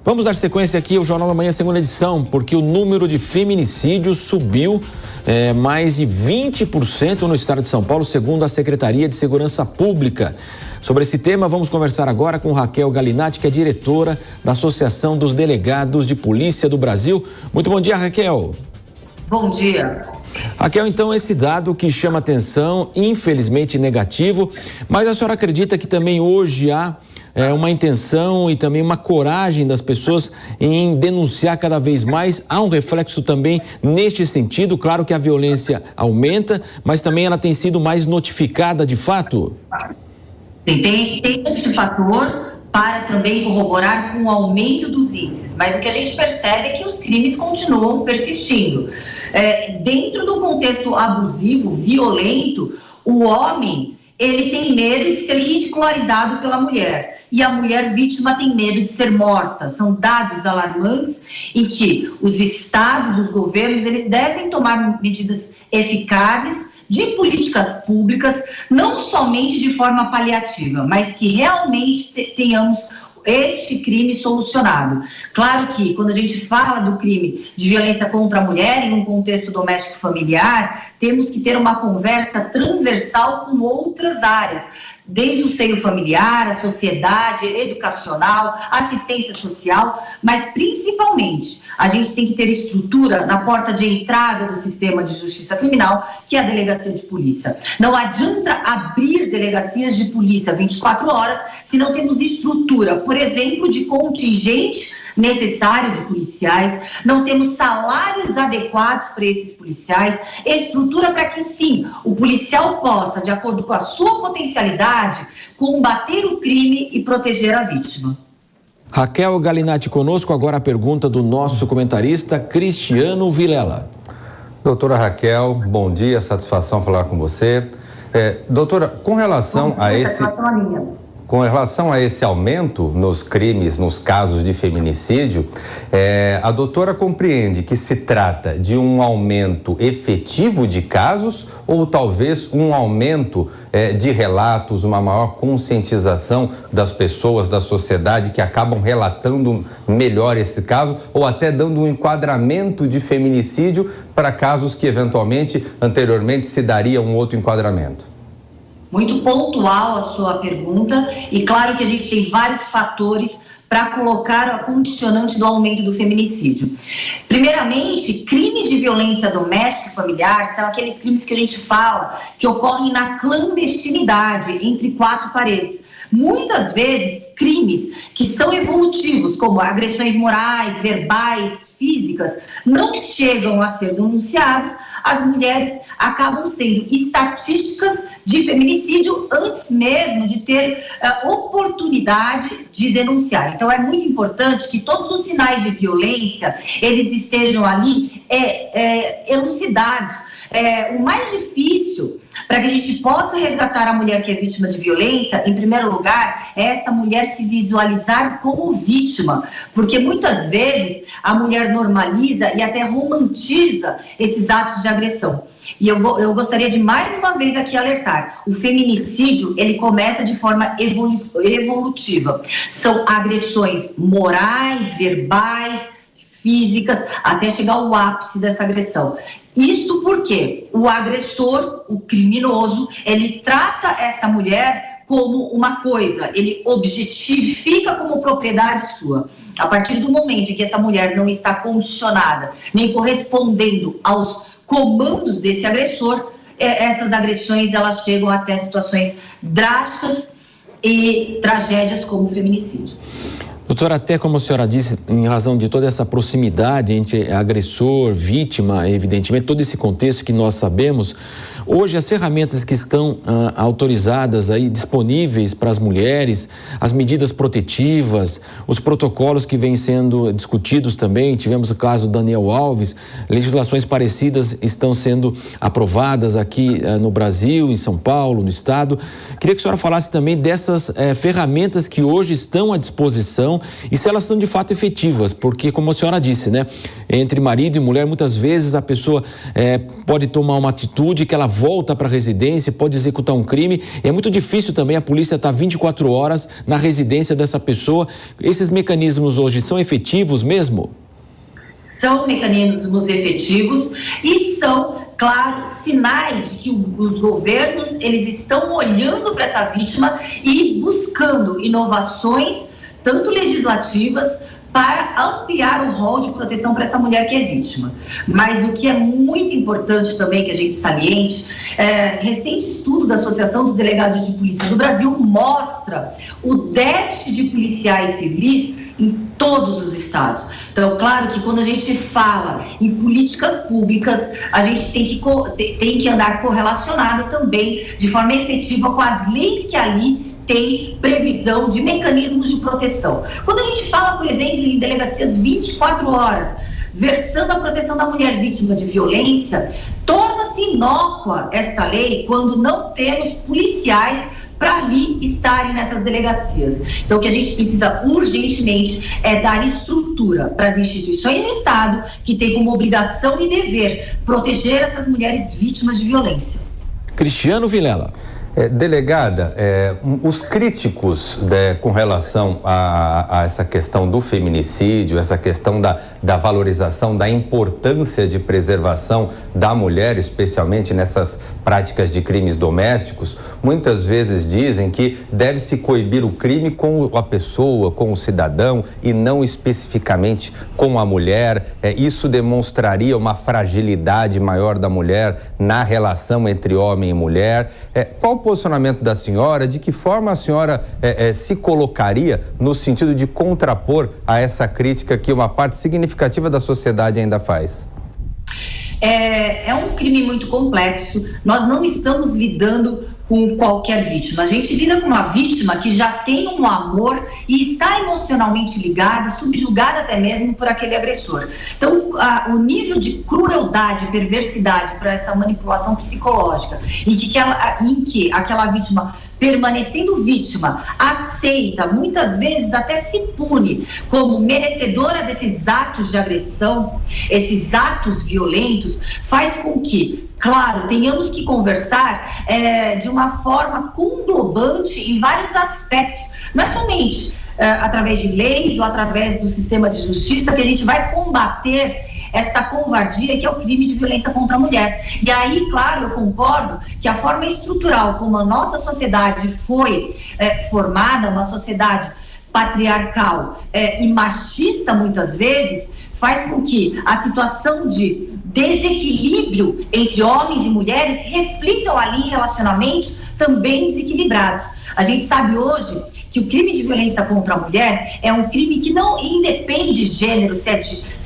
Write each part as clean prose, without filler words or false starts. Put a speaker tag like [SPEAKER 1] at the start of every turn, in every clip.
[SPEAKER 1] Vamos dar sequência aqui ao Jornal da Manhã, segunda edição, porque o número de feminicídios subiu mais de 20% no estado de São Paulo, segundo a Secretaria de Segurança Pública. Sobre esse tema, vamos conversar agora com Raquel Galinatti, que é diretora da Associação dos Delegados de Polícia do Brasil. Muito bom dia, Raquel.
[SPEAKER 2] Bom dia.
[SPEAKER 1] Raquel, então, esse dado que chama atenção, infelizmente negativo, mas a senhora acredita que também hoje há uma intenção e também uma coragem das pessoas em denunciar cada vez mais? Há um reflexo também neste sentido? Claro que a violência aumenta, mas também ela tem sido mais notificada de fato?
[SPEAKER 2] Sim, tem esse fator para também corroborar com o aumento dos índices, mas o que a gente percebe é que os crimes continuam persistindo. Dentro do contexto abusivo, violento, o homem, ele tem medo de ser ridicularizado pela mulher, e a mulher vítima tem medo de ser morta. São dados alarmantes em que os estados, os governos, eles devem tomar medidas eficazes de políticas públicas, não somente de forma paliativa, mas que realmente tenhamos este crime solucionado. Claro que quando a gente fala do crime de violência contra a mulher em um contexto doméstico familiar, temos que ter uma conversa transversal com outras áreas, desde o seio familiar, a sociedade, educacional, assistência social, mas principalmente a gente tem que ter estrutura na porta de entrada do sistema de justiça criminal, que é a delegacia de polícia. Não adianta abrir delegacias de polícia 24 horas se não temos estrutura, por exemplo, de contingente necessário de policiais, não temos salários adequados para esses policiais, estrutura para que sim, o policial possa, de acordo com a sua potencialidade, combater o crime e proteger a vítima.
[SPEAKER 1] Raquel Galinatti conosco, agora a pergunta do nosso comentarista Cristiano Vilela.
[SPEAKER 3] Doutora Raquel, bom dia, satisfação falar com você. Doutora, com relação a esse aumento nos crimes, nos casos de feminicídio, a doutora compreende que se trata de um aumento efetivo de casos ou talvez um aumento de relatos, uma maior conscientização das pessoas, da sociedade que acabam relatando melhor esse caso ou até dando um enquadramento de feminicídio para casos que eventualmente, anteriormente, se daria um outro enquadramento?
[SPEAKER 2] Muito pontual a sua pergunta, e claro que a gente tem vários fatores para colocar a condicionante do aumento do feminicídio. Primeiramente, crimes de violência doméstica e familiar são aqueles crimes que a gente fala que ocorrem na clandestinidade, entre quatro paredes. Muitas vezes, crimes que são evolutivos, como agressões morais, verbais, físicas, não chegam a ser denunciados, as mulheres acabam sendo estatísticas de feminicídio antes mesmo de ter oportunidade de denunciar. Então, é muito importante que todos os sinais de violência, eles estejam ali elucidados. O mais difícil para que a gente possa resgatar a mulher que é vítima de violência, em primeiro lugar, é essa mulher se visualizar como vítima, porque muitas vezes a mulher normaliza e até romantiza esses atos de agressão. E eu gostaria de mais uma vez aqui alertar, o feminicídio, ele começa de forma evolutiva. São agressões morais, verbais, físicas, até chegar ao ápice dessa agressão. Isso porque o agressor, o criminoso, ele trata essa mulher como uma coisa, ele objetifica como propriedade sua. A partir do momento em que essa mulher não está condicionada, nem correspondendo aos comandos desse agressor, essas agressões elas chegam até situações drásticas e tragédias como o feminicídio.
[SPEAKER 1] Doutora, até como a senhora disse, em razão de toda essa proximidade entre agressor, vítima, evidentemente, todo esse contexto que nós sabemos, hoje as ferramentas que estão autorizadas aí, disponíveis para as mulheres, as medidas protetivas, os protocolos que vêm sendo discutidos também, tivemos o caso Daniel Alves, legislações parecidas estão sendo aprovadas aqui no Brasil, em São Paulo, no estado. Queria que a senhora falasse também dessas ferramentas que hoje estão à disposição e se elas são de fato efetivas, porque como a senhora disse, né, entre marido e mulher, muitas vezes a pessoa pode tomar uma atitude que ela volta para a residência, pode executar um crime. É muito difícil também a polícia estar 24 horas na residência dessa pessoa. Esses mecanismos hoje são efetivos mesmo?
[SPEAKER 2] São mecanismos efetivos e são, claro, sinais de que os governos eles estão olhando para essa vítima e buscando inovações, tanto legislativas, para ampliar o rol de proteção para essa mulher que é vítima. Mas o que é muito importante também que a gente saliente, recente estudo da Associação dos Delegados de Polícia do Brasil mostra o déficit de policiais civis em todos os estados. Então, claro que quando a gente fala em políticas públicas, a gente tem que andar correlacionado também de forma efetiva com as leis que ali tem previsão de mecanismos de proteção. Quando a gente fala, por exemplo, em delegacias 24 horas, versando a proteção da mulher vítima de violência, torna-se inócua esta lei quando não temos policiais para ali estarem nessas delegacias. Então, o que a gente precisa urgentemente é dar estrutura para as instituições do Estado que têm como obrigação e dever proteger essas mulheres vítimas de violência.
[SPEAKER 1] Cristiano Vilela.
[SPEAKER 3] Delegada, os críticos com relação a essa questão do feminicídio, essa questão da valorização, da importância de preservação da mulher, especialmente nessas práticas de crimes domésticos, muitas vezes dizem que deve-se coibir o crime com a pessoa, com o cidadão e não especificamente com a mulher. Isso demonstraria uma fragilidade maior da mulher na relação entre homem e mulher. Qual o posicionamento da senhora? De que forma a senhora se colocaria no sentido de contrapor a essa crítica que uma parte significativa da sociedade ainda faz?
[SPEAKER 2] É um crime muito complexo. Nós não estamos lidando com qualquer vítima. A gente lida com uma vítima que já tem um amor e está emocionalmente ligada, subjugada até mesmo por aquele agressor. Então, o nível de crueldade, perversidade para essa manipulação psicológica, em que aquela vítima, permanecendo vítima, aceita, muitas vezes até se pune como merecedora desses atos de agressão, esses atos violentos, faz com que, claro, tenhamos que conversar de uma forma conglobante em vários aspectos, não é somente através de leis ou através do sistema de justiça que a gente vai combater essa covardia que é o crime de violência contra a mulher. E aí, claro, eu concordo que a forma estrutural como a nossa sociedade foi formada, uma sociedade patriarcal e machista muitas vezes, faz com que a situação de desequilíbrio entre homens e mulheres reflitam ali em relacionamentos também desequilibrados. A gente sabe hoje que o crime de violência contra a mulher é um crime que não independe de gênero, se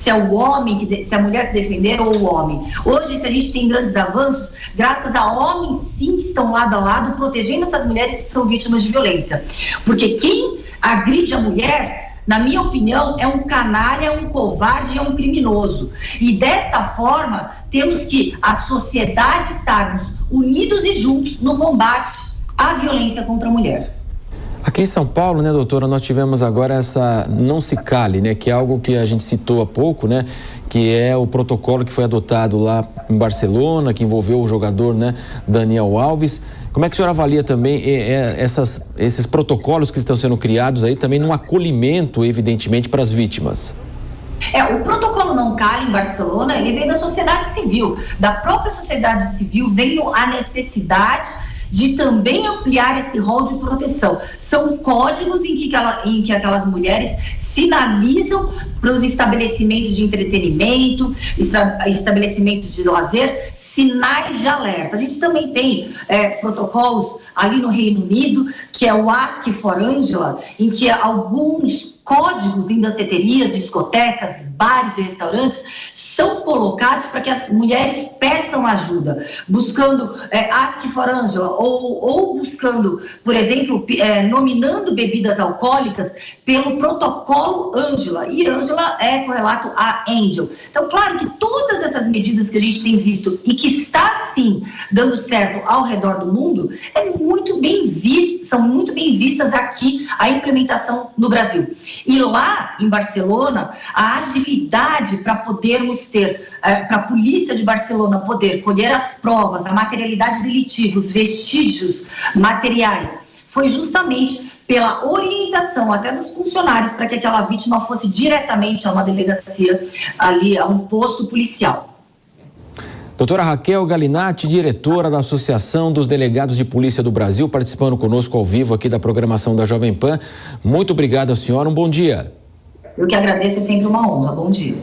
[SPEAKER 2] é o homem, se é a mulher que defender ou o homem. Hoje, se a gente tem grandes avanços, graças a homens, sim, que estão lado a lado, protegendo essas mulheres que são vítimas de violência. Porque quem agride a mulher, na minha opinião, é um canalha, é um covarde, é um criminoso. E dessa forma, temos que a sociedade estarmos unidos e juntos no combate à violência contra a mulher.
[SPEAKER 1] Aqui em São Paulo, né, doutora, nós tivemos agora essa Não Se Cale, né, que é algo que a gente citou há pouco, né, que é o protocolo que foi adotado lá em Barcelona, que envolveu o jogador, né, Daniel Alves. Como é que a senhora avalia também esses protocolos que estão sendo criados aí também num acolhimento, evidentemente, para as vítimas?
[SPEAKER 2] O protocolo Não Cale em Barcelona, ele vem da sociedade civil, da própria sociedade civil, veio a necessidade de também ampliar esse rol de proteção. São códigos em que aquelas mulheres sinalizam para os estabelecimentos de entretenimento, estabelecimentos de lazer, sinais de alerta. A gente também tem protocolos ali no Reino Unido, que é o Ask for Angela, em que alguns códigos em danceterias, discotecas, bares e restaurantes são colocados para que as mulheres peçam ajuda, buscando Ask for Angela ou buscando, por exemplo, nominando bebidas alcoólicas pelo protocolo Angela, e Angela é correlato a Angel. Então, claro que todas essas medidas que a gente tem visto e que está, sim, dando certo ao redor do mundo, são muito bem vistas aqui a implementação no Brasil. E lá, em Barcelona, a agilidade para podermos conseguimos ter, para a polícia de Barcelona poder colher as provas, a materialidade delitiva, os vestígios materiais, foi justamente pela orientação até dos funcionários para que aquela vítima fosse diretamente a uma delegacia, ali a um posto policial.
[SPEAKER 1] Doutora Raquel Galinatti, diretora da Associação dos Delegados de Polícia do Brasil, participando conosco ao vivo aqui da programação da Jovem Pan. Muito obrigado, senhora. Um bom dia.
[SPEAKER 2] Eu que agradeço, é sempre uma honra. Bom dia.